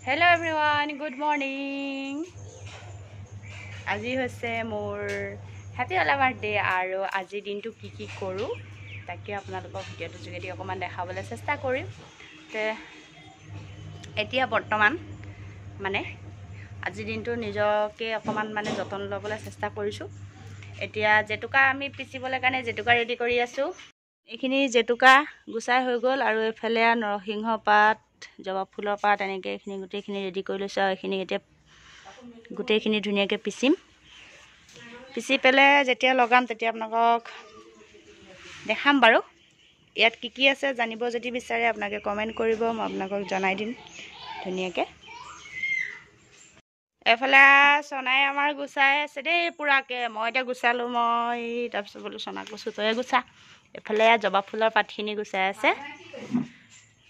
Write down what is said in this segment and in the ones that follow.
Hello everyone, good morning. আজি হৈছে মোৰ হ্যাপি অলা বাৰ্থডে আৰু আজি দিনটো কি কৰো তাকে আপোনালোকক ভিডিওটো যোগেদি অকমান দেখাবলৈ চেষ্টা কৰিম। তে এতিয়া বৰ্তমান মানে আজি দিনটো নিজকে অকমান মানে যতন ল'বলৈ চেষ্টা কৰিছো। এতিয়া জেতুকা আমি পিচিবলৈ কাৰণে জেতুকা ৰেডি কৰি আছো। এইখিনি জেতুকা গুছাই হৈ গ'ল আৰু এফালে নৰসিংহ পাত জবা ফুলৰ পাত এনেকৈ এইখিনি গোটেইখিনি ৰেডি কৰি লৈছোঁ আৰু এইখিনি এতিয়া গোটেইখিনি ধুনীয়াকৈ পিচি পেলাই যেতিয়া লগাম তেতিয়া আপোনালোকক দেখাম বাৰু। ইয়াত কি আছে জানিব যদি বিচাৰে আপোনালোকে কমেণ্ট কৰিব, মই আপোনালোকক জনাই দিম ধুনীয়াকৈ। এফালে সোনাই আমাৰ গুছাই আছে দেই পুৰাকৈ। মই এতিয়া গুচালোঁ মই তাৰপিছত বোলো সোনাক কৈছোঁ তয়ে গুচা। এফালে জবা ফুলৰ পাতখিনি গুচাই আছে।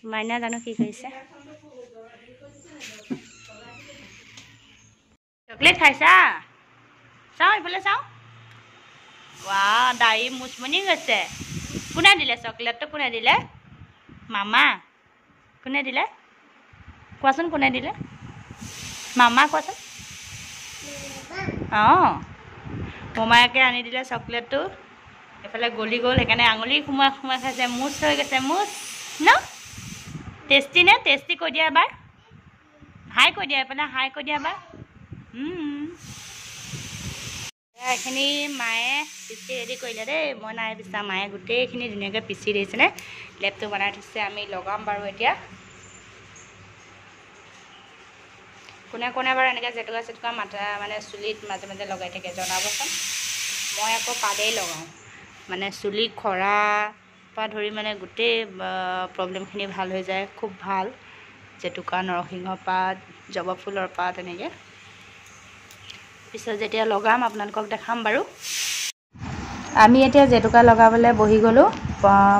মাইনা জানো কি কৰিছে। চকলেট খাইছা? চাওঁ এইফালে চাওঁ। ৱা দাঢ়ি মুচমনি গৈছে। কোনে দিলে চকলেটটো? কোনে দিলে? মামা। কোনে দিলে কোৱাচোন? কোনে দিলে? মামা কোৱাচোন। অঁ মোমায়েকে আনি দিলে চকলেটটো। এফালে গলি গ'ল সেইকাৰণে আঙুলি সোমাই খাইছে। মুচ হৈ গৈছে মুচ ন। টেষ্টি নে? টেষ্টি কৈ দিয়া এবাৰ। হাই কৈ দিয়া এফালে হাই কৈ দিয়া এবাৰ। এইখিনি মায়ে পিচি ৰেডি কৰিলে দেই। মই নাই পিছা, মায়ে গোটেইখিনি ধুনীয়াকৈ পিচি দিছেনে। লেপটো বনাই থৈছে, আমি লগাম বাৰু এতিয়া। কোনে কোনে বাৰু এনেকৈ জেতুকা মানে চুলিত মাজে মাজে লগাই থাকে জনাবচোন। মই আকৌ পাদেই লগাওঁ, মানে চুলি খৰা পৰা ধৰি মানে গোটেই প্ৰব্লেমখিনি ভাল হৈ যায়। খুব ভাল জেতুকা, নৰসিংহ পাত, জবা ফুলৰ পাত এনেকৈ। পিছত যেতিয়া লগাম আপোনালোকক দেখাম বাৰু। আমি এতিয়া জেতুকা লগাবলৈ বহি গ'লোঁ।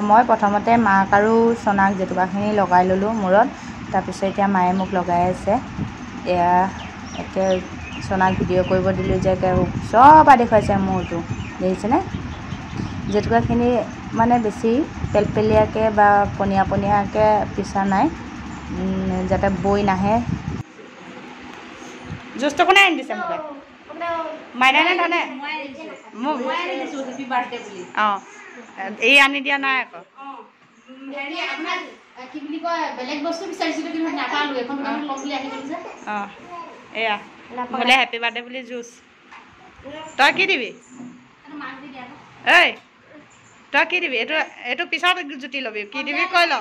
মই প্ৰথমতে মাক আৰু সোনাক জেতুকাখিনি লগাই ল'লোঁ মূৰত। তাৰপিছত এতিয়া মায়ে মোক লগাই আছে। এয়া এতিয়া সোনাক ভিডিঅ' কৰিব দিলোঁ যে চবা দেখুৱাইছে মূৰটো দেখিছেনে। জেতুকাখিনি মানে বেছি পেলপেলীয়াকৈ বা পনীয়াকৈ পিছা নাই, যাতে বৈ নাহে। জুচটো কোনে আনি দিছে মোকে? মাইনাই নে ধনে? অঁ এই আনি দিয়া নাই আকৌ। অঁ এয়া মোলৈ হেপী বাৰ্থডে বুলি জুচ। তই কি দিবি? ঐ তই কি দিবি? এইটো পিছত জুতি ল'বি। কি দিবি কৈ ল।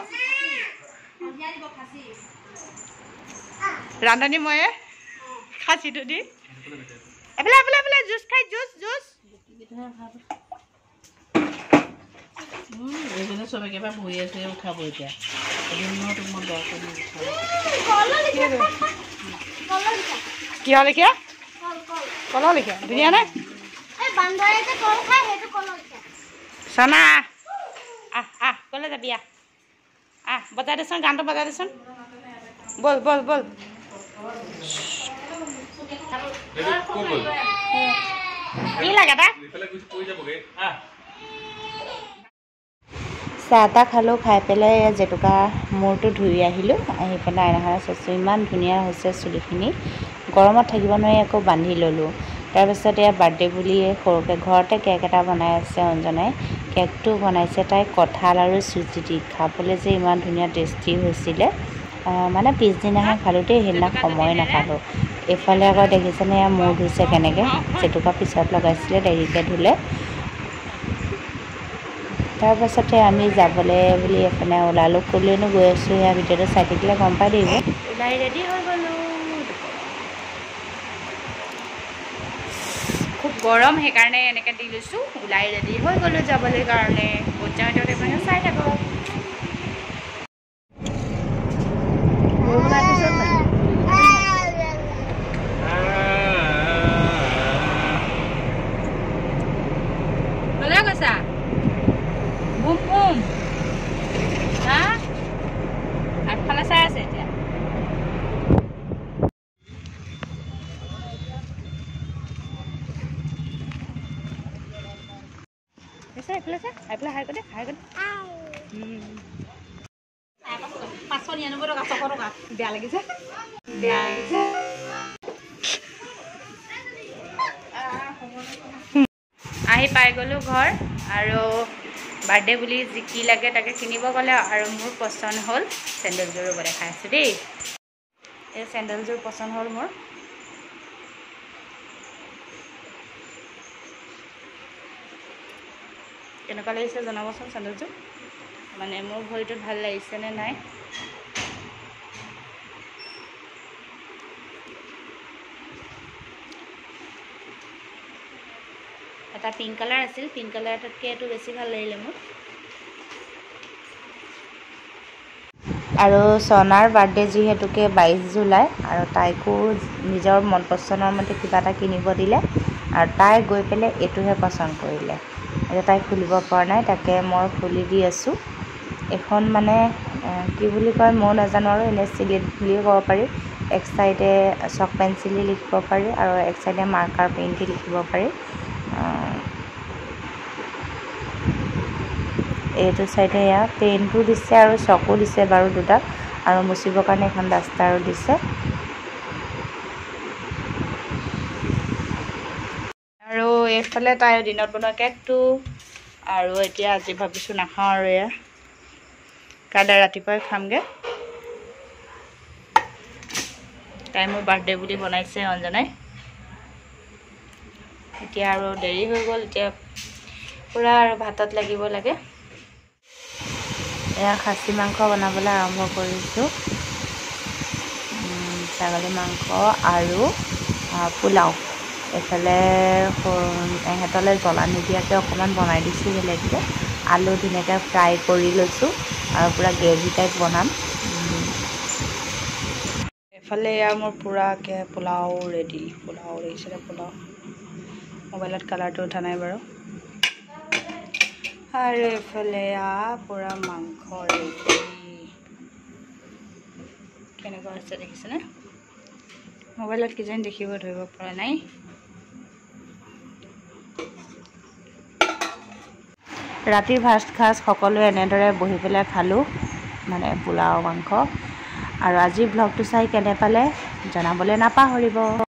ৰান্ধনি ময়ে খাচীটো দি এফালে জুচ খাই জুচ। এইজনে চব একেবাৰে বহি আছে উঠাব এতিয়া। কিহৰ লেখীয়া? কলৰ লেখীয়া ধুনীয়া নে? সোনা আহ ক'লৈ যাবি? আহ বজাই দেচোন, গানটো বজাই দেচোন। বল কি লাগে তাক? চাহ তাহ খালোঁ, খাই পেলাই জেতুকা মূৰটো ধুই আহিলোঁ। আহি পেলাই আইনাখনত চাইছোঁ ইমান ধুনীয়া হৈছে চুলিখিনি। গৰমত থাকিব নোৱাৰি আকৌ বান্ধি ল'লোঁ। তাৰপিছত এয়া বাৰ্থডে বুলি সৰুকৈ ঘৰতে কেক এটা বনাই আছে অঞ্জনাই। কেকটো বনাইছে তাই কঁঠাল আৰু চুজি দি। খাবলৈ যে ইমান ধুনীয়া টেষ্টি হৈছিলে। মানে পিছদিনাহে খালোঁ দেই, সেইদিনা সময় নাপালোঁ। এইফালে আকৌ দেখিছেনে এয়া মূৰ ধুইছে কেনেকৈ। জেতুকা পিছত লগাইছিলে, দেৰিকৈ ধুলে। তাৰপাছতে আমি যাবলৈ বুলি এফালে ওলালোঁ। ক'লৈনো গৈ আছোঁ সেয়া ভিডিঅ'টো চাই থাকিলে গম পাই দিব। ওলাই ৰেডি হৈ গ'লোঁ। খুব গৰম সেইকাৰণে এনেকৈ দি লৈছোঁ। ওলাই ৰেডি হৈ গ'লোঁ যাবলৈ কাৰণে। ক'ত যাওঁ এতিয়া চাই থাকক। কৈছা বুম হা আগফালে চাই আছে এতিয়া। এইফালে হাই কৰি দে। 599 টকা 600 টকা বেয়া লাগিছে। আহি পাই গ'লোঁ ঘৰ আৰু বাৰ্থডে বুলি যি কি লাগে তাকে কিনিব গ'লে আৰু মোৰ পচন্দ হ'ল চেণ্ডেলযোৰ দেখাই আছোঁ দেই। এই চেণ্ডেলযোৰ পচন্দ হ'ল মোৰ। কেনেকুৱা লাগিছে জনাবচোন চেণ্ডেলযোৰ, মানে মোৰ ভৰিটোত ভাল লাগিছেনে নাই। এটা পিংক কালাৰ আছিল, পিংক কালাৰ এটাতকৈ এইটো বেছি ভাল লাগিলে মোৰ। আৰু চনাৰ বাৰ্থডে যিহেতুকে 22 জুলাই আৰু তাইকো নিজৰ মন পচন্দৰ মতে কিবা এটা কিনিব দিলে আৰু তাই গৈ পেলাই এইটোহে পচন্দ কৰিলে। এতিয়া তাই খুলিব পৰা নাই, তাকে মই খুলি দি আছোঁ। এখন মানে কি বুলি কয় মই নাজানো আৰু এনে চিলেট বুলিও ক'ব পাৰি। এক চাইডে চক পেঞ্চিল দি লিখিব পাৰি আৰু এক চাইডে মাৰ্কাৰ পেইন দি লিখিব পাৰি। এইটো চাইডে এয়া পেইনটো দিছে আৰু চকো দিছে বাৰু দুটা, আৰু মুচিবৰ কাৰণে এখন ডাষ্টাৰো দিছে। আৰু এইফালে তাই দিনত বনোৱা কেকটো, আৰু এতিয়া আজি ভাবিছোঁ নাখাওঁ আৰু এয়া কাইলৈ ৰাতিপুৱাই খামগৈ। তাই মোৰ বাৰ্থডে বুলি বনাইছে অঞ্জনাই। এতিয়া আৰু দেৰি হৈ গ'ল, এতিয়া পূৰা আৰু ভাতত লাগিব লাগে। এয়া খাচী মাংস বনাবলৈ আৰম্ভ কৰিছোঁ। ছাগলী মাংস আৰু পোলাও। এইফালে এহেঁতলৈ জ্বলা নিদিয়াকৈ অকণমান বনাই দিছোঁ বেলেগকৈ। আলু ধুনীয়াকৈ ফ্ৰাই কৰি লৈছোঁ আৰু পূৰা গ্ৰেভি টাইপ বনাম। এইফালে এয়া মোৰ পূৰাকৈ পোলাও ৰেডি। পোলাও দেখিছেনে, পোলাও। মোবাইলত কালাৰটো উঠা নাই বাৰু। আৰু এইফালে পূৰা মাংস ৰেডি। কেনেকুৱা হৈছে দেখিছেনে? মোবাইলত কিজানি দেখিব ধৰিব পৰা নাই। ৰাতিৰ ভাত সাজ সকলোৱে এনেদৰে বহি পেলাই খালোঁ, মানে পোলাও মাংস। আৰু আজিৰ ব্লগটো চাই কেনে পালে জনাবলৈ নাপাহৰিব।